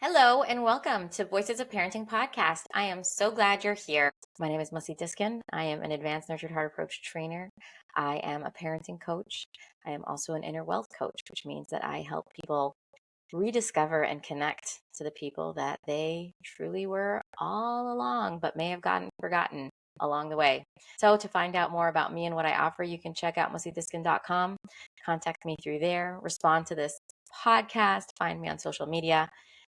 Hello and welcome to Voices of Parenting podcast. I am so glad you're here. My name is Mussi Diskin. I am an advanced nurtured heart approach trainer. I am a parenting coach. I am also an inner wealth coach, which means that I help people rediscover and connect to the people that they truly were all along, but may have gotten forgotten along the way. So to find out more about me and what I offer, you can check out mussidiskin.com, contact me through there, respond to this podcast, find me on social media.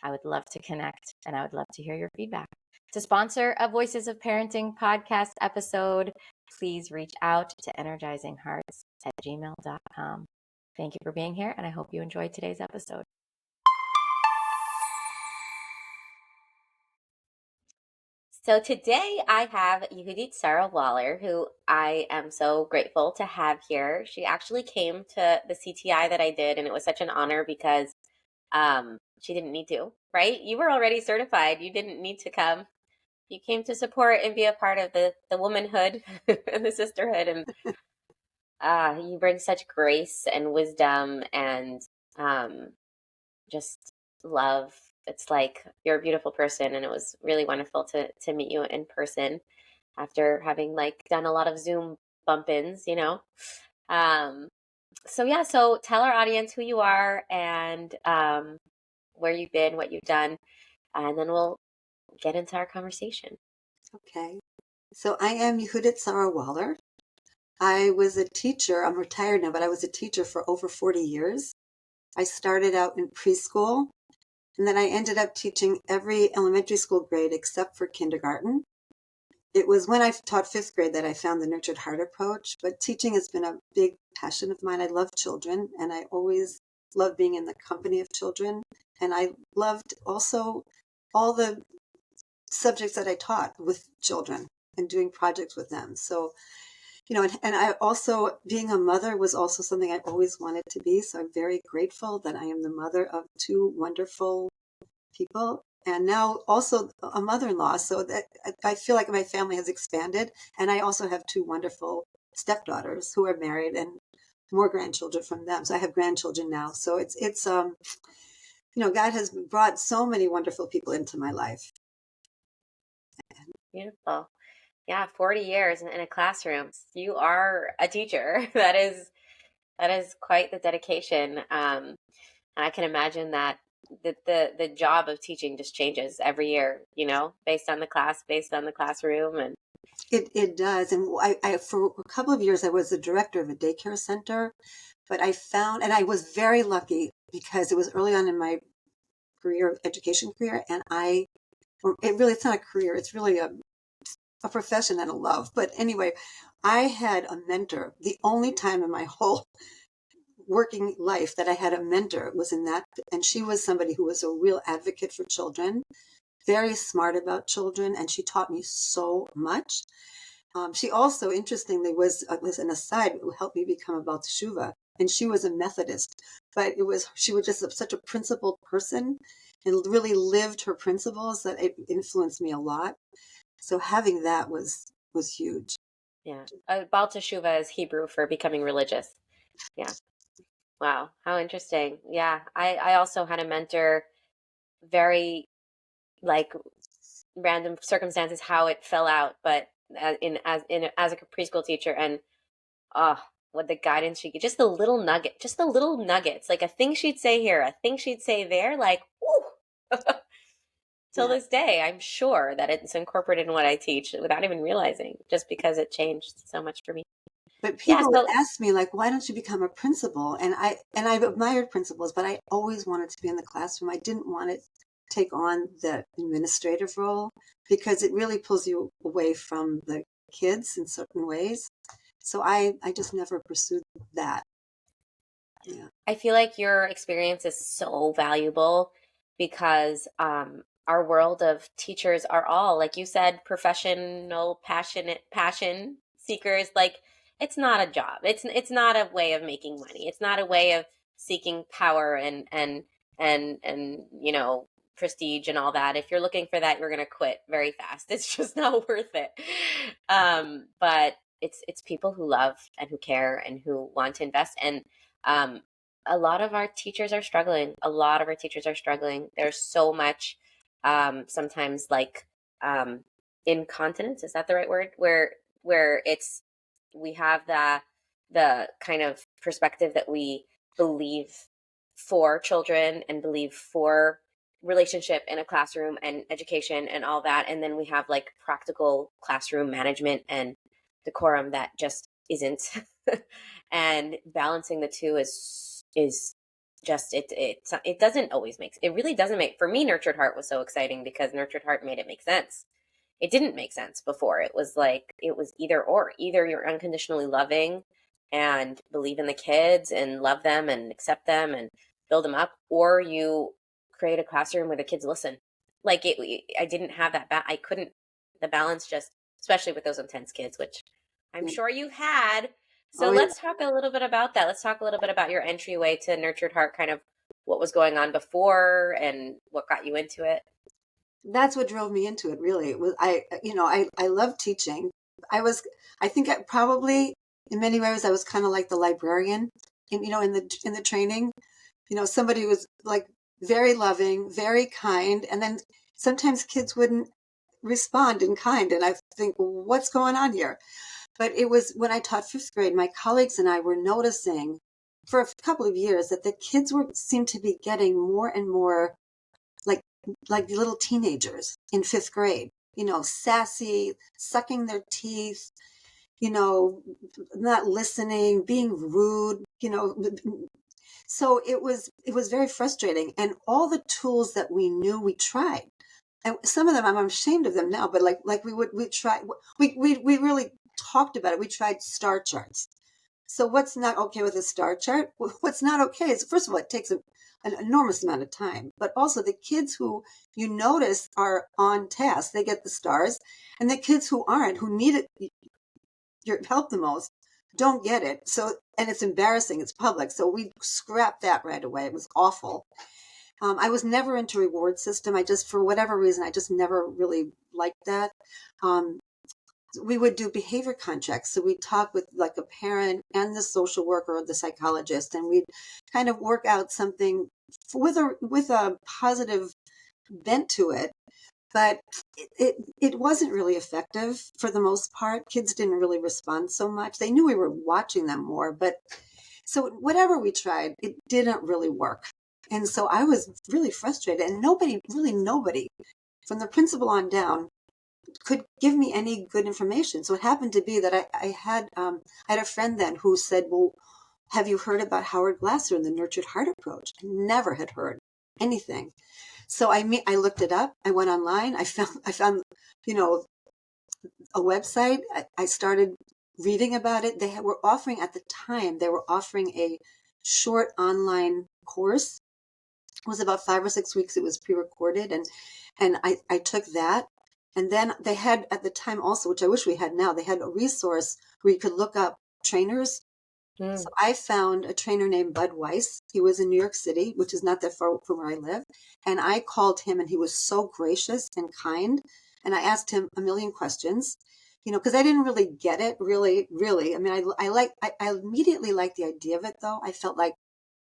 I would love to connect and I would love to hear your feedback. To sponsor a Voices of Parenting podcast episode, please reach out to energizinghearts@gmail.com. Thank you for being here, and I hope you enjoyed today's episode. So today I have Yehudit Sarah Waller, who I am so grateful to have here. She actually came to the CTI that I did, and it was such an honor because she didn't need to, right? You were already certified. You didn't need to come. You came to support and be a part of the womanhood and the sisterhood. And you bring such grace and wisdom and just love. It's like you're a beautiful person, and it was really wonderful to meet you in person after having like done a lot of Zoom bump-ins. Um, so tell our audience who you are and where you've been, what you've done, and then we'll get into our conversation. Okay. So I am Yehudit Sarah Waller. I was a teacher. I'm retired now, but I was a teacher for over 40 years. I started out in preschool, and then I ended up teaching every elementary school grade except for kindergarten. It was when I taught fifth grade that I found the nurtured heart approach, but teaching has been a big passion of mine. I love children, and I always loved being in the company of children. And I loved also all the subjects that I taught with children and doing projects with them. So, and I also, being a mother was also something I always wanted to be. So I'm very grateful that I am the mother of two wonderful people and now also a mother-in-law. So that I feel like my family has expanded. And I also have two wonderful stepdaughters who are married and more grandchildren from them. So I have grandchildren now. So it's God has brought so many wonderful people into my life. Beautiful. Yeah, 40 years in a classroom. You are a teacher. That is quite the dedication. And I can imagine that the job of teaching just changes every year, based on the class, based on the classroom. And It does. And I for a couple of years, I was the director of a daycare center, but I found, and I was very lucky because it was early on in my career, education career. And it's not a career, it's really a profession and a love. But anyway, I had a mentor. The only time in my whole working life that I had a mentor was in that. And she was somebody who was a real advocate for children, very smart about children. And she taught me so much. She also, interestingly, was an aside who helped me become a Baal Teshuva, and she was a Methodist. But she was just such a principled person, and really lived her principles that it influenced me a lot. So having that was huge. yeah, Baal Teshuva is Hebrew for becoming religious. Yeah. Wow. How interesting. Yeah. I also had a mentor, very like random circumstances how it fell out, but as a preschool teacher, and what the guidance she gave, just the little nuggets, like a thing she'd say here, a thing she'd say there, like whoo. Till Yeah. this day, I'm sure that it's incorporated in what I teach without even realizing, just because it changed so much for me. But Yeah. people would So ask me, like, why don't you become a principal? And I've admired principals, but I always wanted to be in the classroom. I didn't want to take on the administrative role because it really pulls you away from the kids in certain ways. So I just never pursued that. Yeah. I feel like your experience is so valuable because our world of teachers are all, like you said, professional, passionate, passion seekers. Like it's not a job. It's not a way of making money. It's not a way of seeking power and prestige and all that. If you're looking for that, you're gonna quit very fast. It's just not worth it. But it's people who love and who care and who want to invest. And a lot of our teachers are struggling. A lot of our teachers are struggling. There's so much, sometimes like, incontinence. Is that the right word? Where it's, we have the kind of perspective that we believe for children and believe for relationship in a classroom and education and all that, and then we have like practical classroom management and decorum that just isn't. And balancing the two is just, it doesn't always make, it really doesn't make, for me, Nurtured Heart was so exciting because Nurtured Heart made it make sense. It didn't make sense before. It was like, it was either or. Either you're unconditionally loving and believe in the kids and love them and accept them and build them up, or you create a classroom where the kids listen. Like, I didn't have that. I couldn't, the balance just, especially with those intense kids, which I'm Yeah. sure you've had. So Oh, yeah. let's talk a little bit about that. Let's talk a little bit about your entryway to Nurtured Heart, kind of what was going on before and what got you into it. That's what drove me into it. Really, it was I love teaching. I think I probably in many ways I was kind of like the librarian in the training. Somebody was like very loving, very kind, and then sometimes kids wouldn't respond in kind, and I think, well, what's going on here? But it was when I taught fifth grade, my colleagues and I were noticing for a couple of years that the kids seemed to be getting more and more like little teenagers in fifth grade, sassy, sucking their teeth, not listening, being rude, so it was very frustrating. And all the tools that we knew, we tried. And some of them I'm ashamed of them now, but like we tried, we really talked about it. We tried star charts. So what's not okay with a star chart? What's not okay is, first of all, it takes an enormous amount of time, but also the kids who you notice are on task, they get the stars, and the kids who aren't, who need it, your help the most, don't get it. So, and it's embarrassing. It's public. So we scrapped that right away. It was awful. I was never into reward system. For whatever reason, I just never really liked that. Um, we would do behavior contracts. So we'd talk with like a parent and the social worker or the psychologist, and we'd kind of work out something with a positive bent to it. But it wasn't really effective for the most part. Kids didn't really respond so much. They knew we were watching them more, but so whatever we tried, it didn't really work. And so I was really frustrated, and nobody from the principal on down could give me any good information. So it happened to be that I had a friend then who said, well, have you heard about Howard Glasser and the Nurtured Heart approach? I never had heard anything. So I looked it up. I went online. I found you know a website. I started reading about it. Were offering at the time. They were offering a short online course. It was about 5 or 6 weeks. It was pre-recorded, and I took that. And then they had at the time also, which I wish we had now, they had a resource where you could look up trainers. So I found a trainer named Bud Weiss. He was in New York City, which is not that far from where I live. And I called him, and he was so gracious and kind. And I asked him a million questions, because I didn't really get it, really, really. I mean, I immediately liked the idea of it, though. I felt like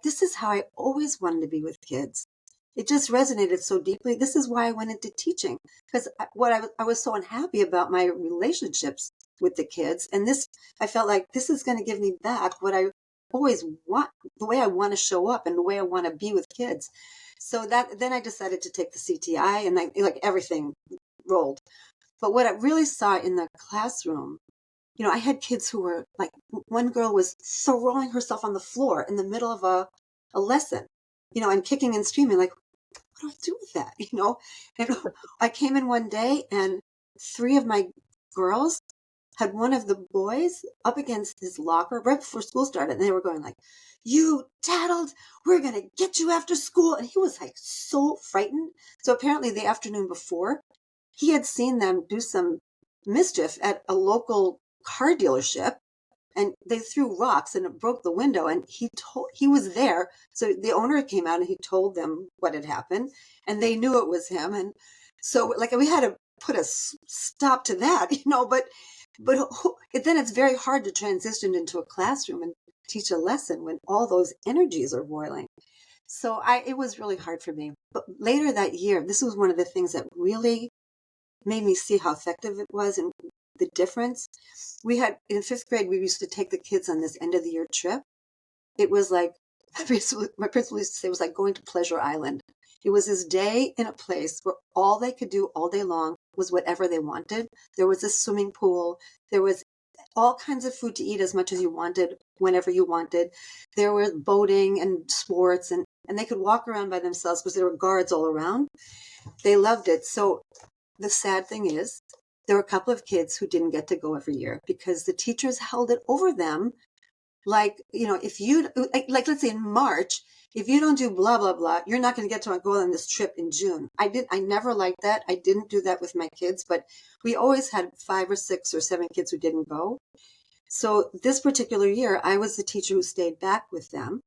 this is how I always wanted to be with kids. It just resonated so deeply. This is why I went into teaching, because I was so unhappy about my relationships with the kids. And I felt like this is going to give me back what I always want, the way I want to show up and the way I want to be with kids. So then I decided to take the CTI, and like everything rolled. But what I really saw in the classroom, I had kids who were like, one girl was throwing herself on the floor in the middle of a lesson, and kicking and screaming, like, what do I do with that? And I came in one day, and three of my girls had one of the boys up against his locker right before school started. And they were going like, you tattled, we're going to get you after school. And he was like so frightened. So apparently the afternoon before, he had seen them do some mischief at a local car dealership, and they threw rocks and it broke the window, and he was there. So the owner came out and he told them what had happened, and they knew it was him. And so like we had to put a stop to that, but then it's very hard to transition into a classroom and teach a lesson when all those energies are boiling. So it was really hard for me. But later that year, this was one of the things that really made me see how effective it was and the difference. We had, in fifth grade, we used to take the kids on this end of the year trip. It was like, my principal used to say it was like going to Pleasure Island. It was this day in a place where all they could do all day long was whatever they wanted. There was a swimming pool. There was all kinds of food to eat as much as you wanted, whenever you wanted. There was boating and sports, and they could walk around by themselves because there were guards all around. They loved it. So the sad thing is, there were a couple of kids who didn't get to go every year because the teachers held it over them. Like, if you, like, let's say in March, if you don't do blah, blah, blah, you're not going to get to go on this trip in June. I never liked that. I didn't do that with my kids, but we always had 5 or 6 or 7 kids who didn't go. So this particular year, I was the teacher who stayed back with them.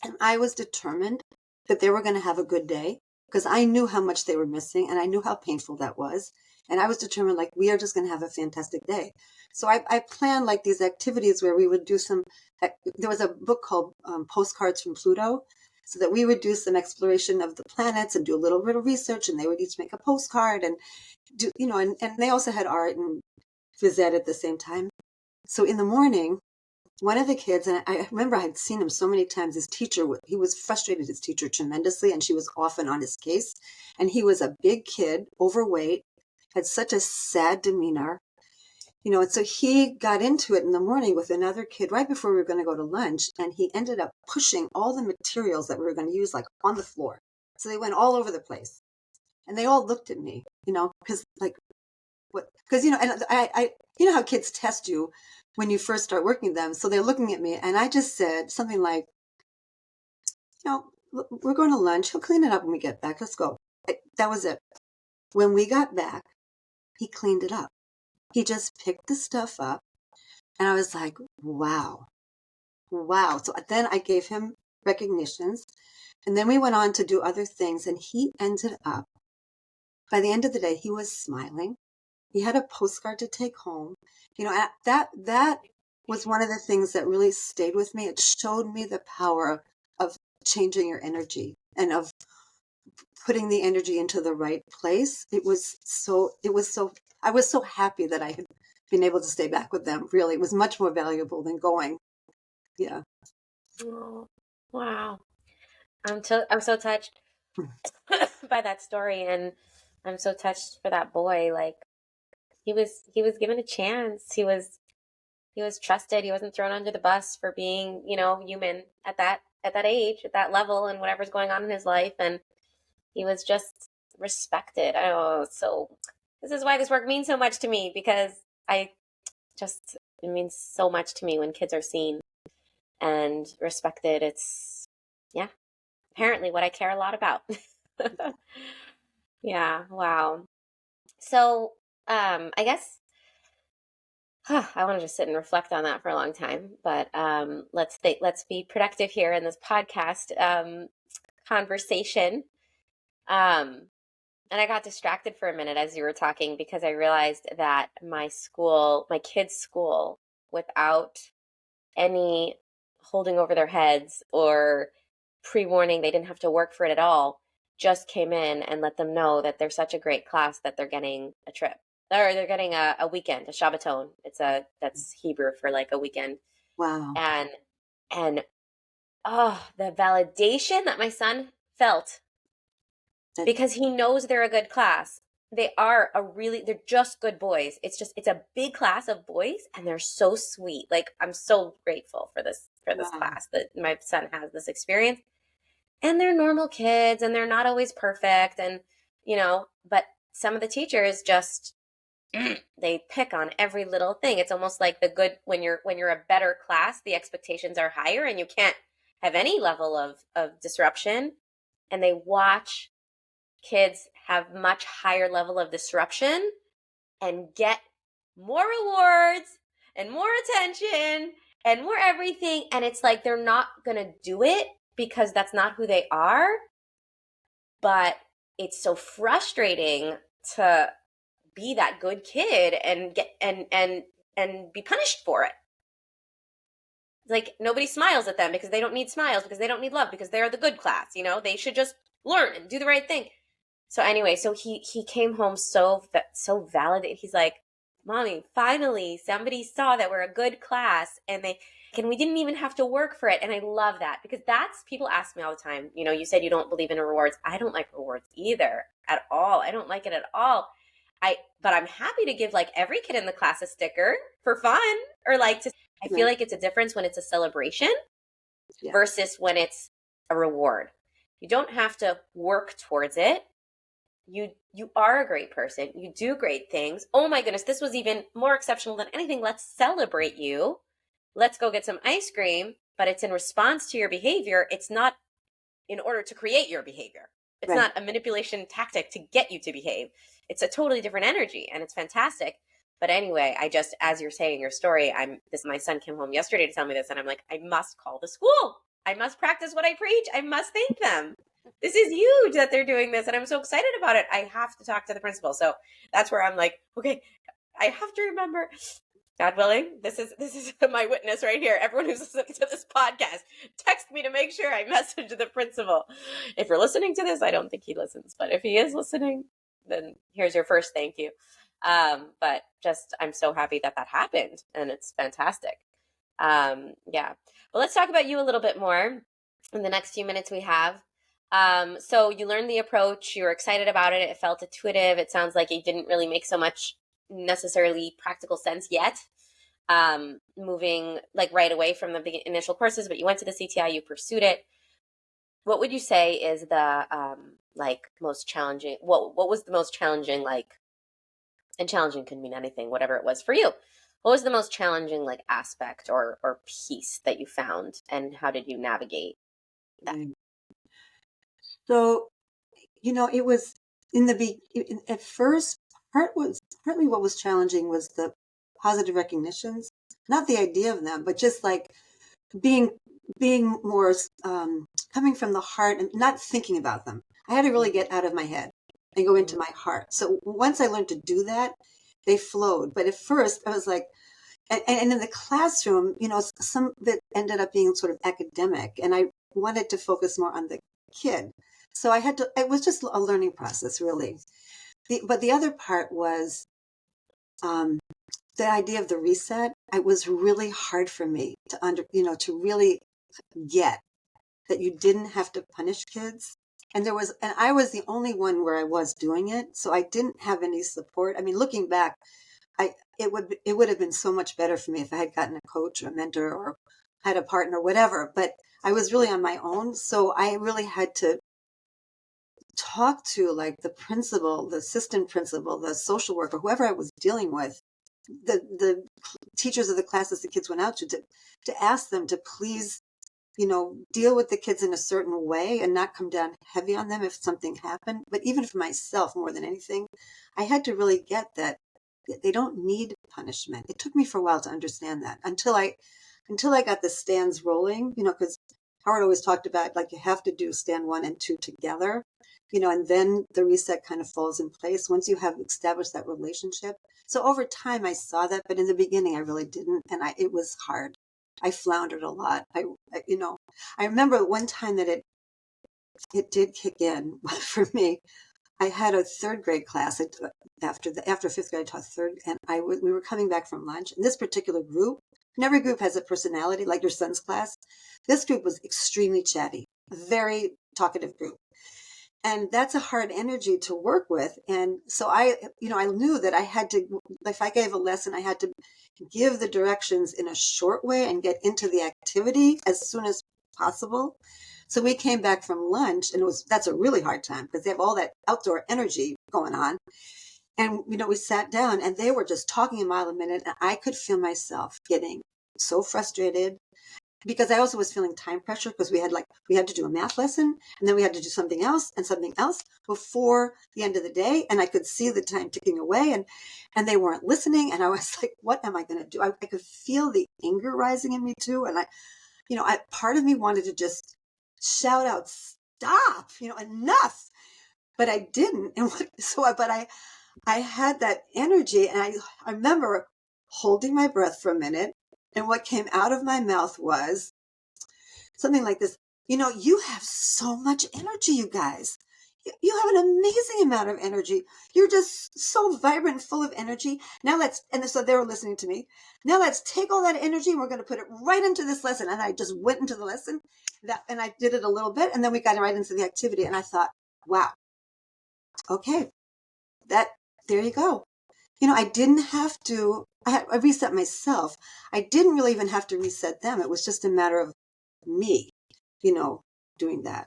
And I was determined that they were going to have a good day because I knew how much they were missing and I knew how painful that was. And I was determined, like, we are just going to have a fantastic day. So I planned like these activities where we would do there was a book called Postcards from Pluto, so that we would do some exploration of the planets and do a little bit of research, and they would each make a postcard and do, and they also had art and phys ed at the same time. So in the morning, one of the kids, and I remember I had seen him so many times, his teacher, he was frustrated his teacher tremendously, and she was often on his case. And he was a big kid, overweight, had such a sad demeanor, and so he got into it in the morning with another kid right before we were going to go to lunch. And he ended up pushing all the materials that we were going to use, like, on the floor. So they went all over the place. And they all looked at me, because, like, what, because, and you know how kids test you when you first start working with them. So they're looking at me, and I just said something like, we're going to lunch. He'll clean it up when we get back. Let's go. That was it. When we got back, he cleaned it up. He just picked the stuff up, and I was like, wow. So then I gave him recognitions, and then we went on to do other things, and he ended up, by the end of the day, he was smiling. He had a postcard to take home. And that was one of the things that really stayed with me. It showed me the power of changing your energy and of putting the energy into the right place. I was so happy that I had been able to stay back with them. Really, it was much more valuable than going. Yeah. Oh, wow. I'm so touched by that story, and I'm so touched for that boy. Like, he was given a chance. He was trusted. He wasn't thrown under the bus for being, human at that age, at that level, and whatever's going on in his life. And he was just respected. Oh, so this is why this work means so much to me, because it means so much to me when kids are seen and respected. It's, yeah, apparently what I care a lot about. Yeah, wow. So, I guess I want to just sit and reflect on that for a long time, but let's be productive here in this podcast conversation. Um, and I got distracted for a minute as you were talking, because I realized that my kids' school, without any holding over their heads or pre-warning, they didn't have to work for it at all, just came in and let them know that they're such a great class that they're getting a trip, or they're getting a weekend, a Shabbaton. That's Hebrew for like a weekend. Wow. And oh, the validation that my son felt, because he knows they're a good class. They're just good boys. It's a big class of boys, and they're so sweet. Like, I'm so grateful for this Wow. class, that my son has this experience. And they're normal kids, and they're not always perfect, and but some of the teachers just they pick on every little thing. It's almost like when you're a better class, the expectations are higher, and you can't have any level of disruption. And they watch kids have much higher level of disruption and get more rewards and more attention and more everything. And it's like, they're not going to do it because that's not who they are. But it's so frustrating to be that good kid and get and be punished for it. Like, nobody smiles at them because they don't need smiles, because they don't need love, because they're the good class, they should just learn and do the right thing. So anyway, so he came home so validated. He's like, "Mommy, finally somebody saw that we're a good class, and we didn't even have to work for it." And I love that, because that's, people ask me all the time, you said you don't believe in rewards. I don't like rewards either at all. I don't like it at all. But I'm happy to give like every kid in the class a sticker for fun, or like I feel like it's a difference when it's a celebration versus when it's a reward. You don't have to work towards it. You are a great person. You do great things. Oh my goodness, this was even more exceptional than anything. Let's celebrate you. Let's go get some ice cream, but it's in response to your behavior. It's not in order to create your behavior. It's not a manipulation tactic to get you to behave. It's a totally different energy, and it's fantastic. But anyway, as you're saying your story, my son came home yesterday to tell me this, and I'm like, I must call the school. I must practice what I preach. I must thank them. This is huge that they're doing this, and I'm so excited about it. I have to talk to the principal. So that's where I'm like, okay, I have to remember, God willing, this is my witness right here. Everyone who's listening to this podcast, text me to make sure I message the principal. If you're listening to this, I don't think he listens, but if he is listening, then here's your first thank you. But just, I'm so happy that happened, and it's fantastic. Yeah. Well, let's talk about you a little bit more in the next few minutes we have. So you learned the approach, you were excited about it, it felt intuitive. It sounds like it didn't really make so much necessarily practical sense yet, moving like right away from the initial courses, but you went to the CTI, you pursued it. What would you say is the like most challenging, what was the most challenging, like, and challenging can mean anything, whatever it was for you, what was the most challenging like aspect or piece that you found, and how did you navigate that? So, it was at first, partly what was challenging was the positive recognitions, not the idea of them, but just like being more coming from the heart and not thinking about them. I had to really get out of my head and go into my heart. So once I learned to do that, they flowed. But at first, I was like, and in the classroom, some of it ended up being sort of academic, and I wanted to focus more on the kid. So it was just a learning process, really. But the other part was the idea of the reset. It was really hard for me to really get that you didn't have to punish kids. And I was the only one where I was doing it. So I didn't have any support. I mean, looking back, it would have been so much better for me if I had gotten a coach or a mentor or had a partner, whatever. But I was really on my own. So I really had to talk to like the principal, the assistant principal, the social worker, whoever I was dealing with, the teachers of the classes the kids went out to ask them to please, deal with the kids in a certain way and not come down heavy on them if something happened. But even for myself, more than anything, I had to really get that they don't need punishment. It took me for a while to understand that until I got the stands rolling, because Howard always talked about like you have to do stand 1 and 2 together, and then the reset kind of falls in place once you have established that relationship. So over time I saw that, but in the beginning I really didn't, and it was hard. I floundered a lot. I remember one time that it did kick in for me. I had a third grade class after fifth grade. I taught third, and we were coming back from lunch. And this particular group, and every group has a personality, like your son's class. This group was extremely chatty, a very talkative group, and that's a hard energy to work with. And so I knew that I had to, if I gave a lesson, I had to give the directions in a short way and get into the activity as soon as possible. So we came back from lunch, and that's a really hard time because they have all that outdoor energy going on. And, we sat down and they were just talking a mile a minute, and I could feel myself getting so frustrated because I also was feeling time pressure because we had to do a math lesson, and then we had to do something else and something else before the end of the day. And I could see the time ticking away, and they weren't listening. And I was like, what am I going to do? I could feel the anger rising in me too. And part of me wanted to just shout out, stop, enough. But I didn't. And I had that energy, and I remember holding my breath for a minute, And what came out of my mouth was something like this. You have so much energy, you guys. You have an amazing amount of energy. You're just so vibrant, full of energy. And so they were listening to me. Now let's take all that energy and we're going to put it right into this lesson. And I just went into the lesson and I did it a little bit. And then we got right into the activity. And I thought, wow, okay, there you go. I didn't have to, I reset myself. I didn't really even have to reset them. It was just a matter of me, doing that.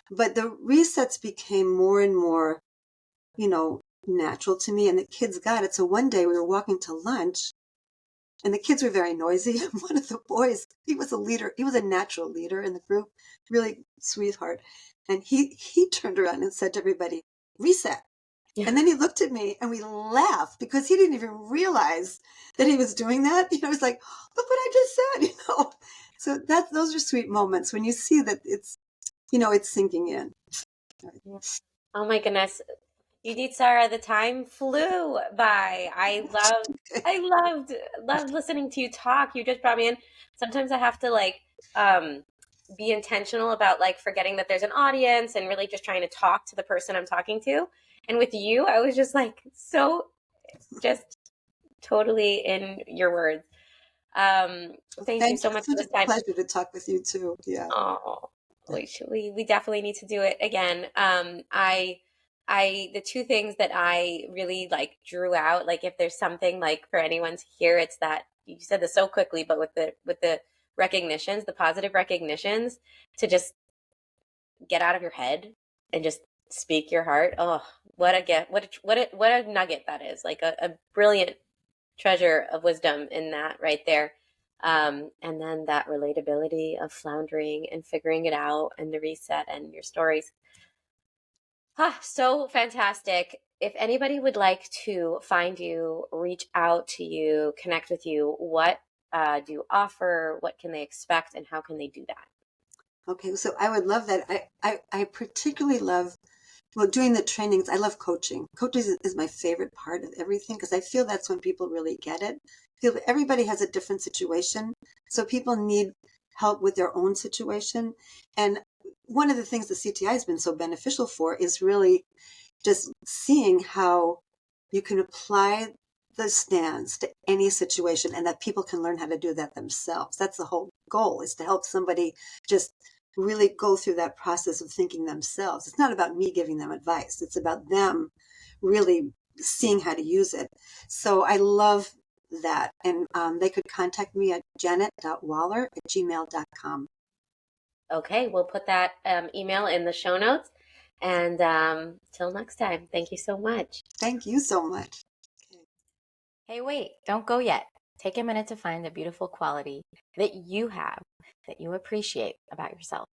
But the resets became more and more, natural to me, and the kids got it. So one day we were walking to lunch and the kids were very noisy. And one of the boys, he was a leader. He was a natural leader in the group, really sweetheart. And he turned around and said to everybody, reset. Yeah. And then he looked at me and we laughed because he didn't even realize that he was doing that. It was like, look what I just said, So those are sweet moments when you see that it's sinking in. Oh my goodness. Yehudit Sarah, the time flew by. I loved listening to you talk. You just brought me in. Sometimes I have to be intentional about forgetting that there's an audience and really just trying to talk to the person I'm talking to. And with you, I was just so just totally in your words. Thank you so much for Such this a time. pleasure to talk with you too. Yeah. Oh, we definitely need to do it again. The two things that I really drew out, if there's something for anyone to hear, it's that you said this so quickly, but with the recognitions, the positive recognitions, to just get out of your head and just speak your heart. Oh, what a gift! What a nugget that is! A brilliant treasure of wisdom in that right there. And then that relatability of floundering and figuring it out and the reset and your stories. So fantastic. If anybody would like to find you, reach out to you, connect with you, what do you offer? What can they expect and how can they do that? Okay, so I would love that. I particularly love, doing the trainings. I love coaching. Coaching is my favorite part of everything because I feel that's when people really get it. Everybody has a different situation, so people need help with their own situation. And one of the things the CTI has been so beneficial for is really just seeing how you can apply the stands to any situation and that people can learn how to do that themselves. That's the whole goal, is to help somebody just really go through that process of thinking themselves. It's not about me giving them advice. It's about them really seeing how to use it. So I love that. And they could contact me at janet.waller@gmail.com. Okay, we'll put that email in the show notes. And till next time, thank you so much. Thank you so much. Hey, wait, don't go yet. Take a minute to find the beautiful quality that you have, that you appreciate about yourself.